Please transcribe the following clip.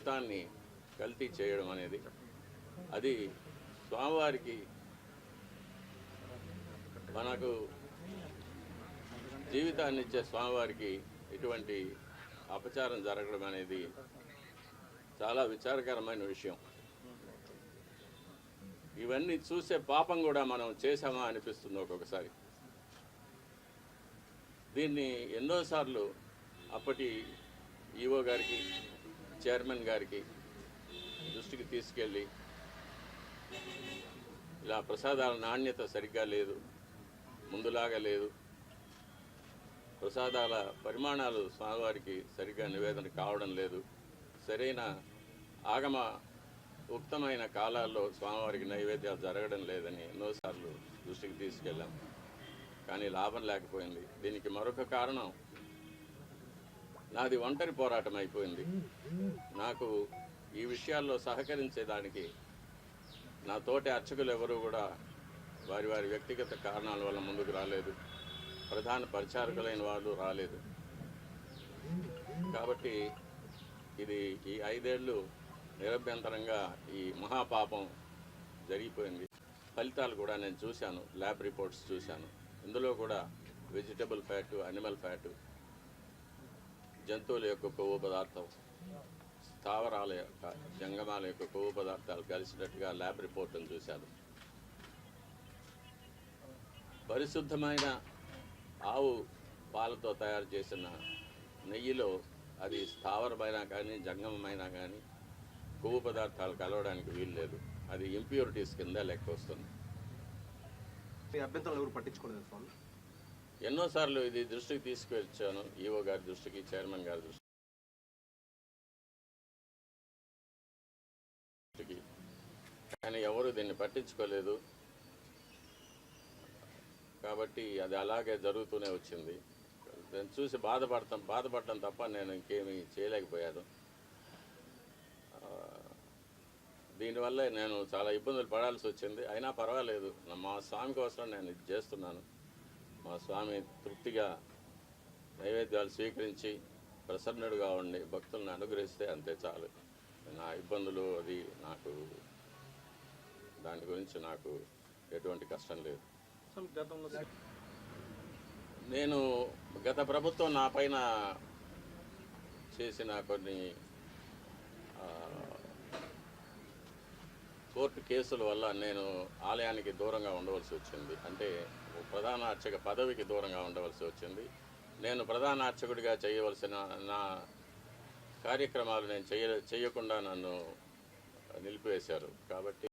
అమృతాన్ని కల్తీ చేయడం అనేది అది స్వామివారికి మనకు జీవితాన్ని ఇచ్చే స్వామివారికి ఇటువంటి అపచారం జరగడం అనేది చాలా విచారకరమైన విషయం. ఇవన్నీ చూసే పాపం కూడా మనం చేశామా అనిపిస్తుంది ఒక్కొక్కసారి. దీన్ని ఎన్నోసార్లు అప్పటి ఈఓ గారికి, చైర్మన్ గారికి దృష్టికి తీసుకెళ్ళి ఇలా ప్రసాదాల నాణ్యత సరిగ్గా లేదు, ముందులాగా లేదు, ప్రసాదాల పరిమాణాలు స్వామివారికి సరిగ్గా నివేదన కావడం లేదు, సరైన ఆగమ ఉక్తమైన కాలాల్లో స్వామివారికి నైవేద్యాలు జరగడం లేదని ఎన్నోసార్లు దృష్టికి తీసుకెళ్ళాం. కానీ లాభం లేకపోయింది. దీనికి మరొక కారణం నాది ఒంటరి పోరాటం అయిపోయింది. నాకు ఈ విషయాల్లో సహకరించేదానికి నా తోటి అర్చకులు ఎవరూ కూడా వారి వారి వ్యక్తిగత కారణాల వల్ల ముందుకు రాలేదు. ప్రధాన పరిచారకులైన వాళ్ళు రాలేదు. కాబట్టి ఇది ఈ 5 ఏళ్ళు నిరభ్యంతరంగా ఈ మహాపాపం జరిగిపోయింది. ఫలితాలు కూడా నేను చూశాను, ల్యాబ్ రిపోర్ట్స్ చూశాను. ఇందులో కూడా వెజిటబుల్ ఫ్యాటు, అనిమల్ ఫ్యాటు, జంతువుల యొక్క కొవ్వు పదార్థం, స్థావరాల యొక్క జంగమాల యొక్క కొవ్వు పదార్థాలు కలిసినట్టుగా ల్యాబ్ రిపోర్ట్ను చూశాను. పరిశుద్ధమైన ఆవు పాలతో తయారు చేసిన నెయ్యిలో అది స్థావరమైనా కానీ జంగమైనా కానీ కొవ్వు పదార్థాలు కలవడానికి వీలు లేదు. అది ఇంప్యూరిటీస్ కింద లెక్క వస్తుంది. అభ్యంతరాలు ఎవరు పట్టించుకోలేదు స్వామి. ఎన్నోసార్లు ఇది దృష్టికి తీసుకువచ్చాను, ఈఓ గారి దృష్టికి, చైర్మన్ గారి దృష్టికి, కానీ ఎవరు దీన్ని పట్టించుకోలేదు. కాబట్టి అది అలాగే జరుగుతూనే వచ్చింది. నేను చూసి బాధపడటం తప్ప నేను ఇంకేమీ చేయలేకపోయాను. దీనివల్ల నేను చాలా ఇబ్బందులు పడాల్సి వచ్చింది. అయినా పర్వాలేదు, మా స్వామి కోసం నేను ఇది చేస్తున్నాను. మా స్వామి తృప్తిగా నైవేద్యాలు స్వీకరించి ప్రసన్నుడుగా ఉండి భక్తులను అనుగ్రహిస్తే అంతే చాలు. నా ఇబ్బందులు అది నాకు దాని గురించి నాకు ఎటువంటి కష్టం లేదు. నేను గత ప్రభుత్వం నా పైన చేసిన కొన్ని కోర్టు కేసుల వల్ల నేను ఆలయానికి దూరంగా ఉండవలసి వచ్చింది. అంటే ప్రధాన అర్చక పదవికి దూరంగా ఉండవలసి వచ్చింది. నేను ప్రధాన అర్చకుడిగా చేయవలసిన నా కార్యక్రమాలు నేను చేయకుండా నన్ను నిలిపివేశారు. కాబట్టి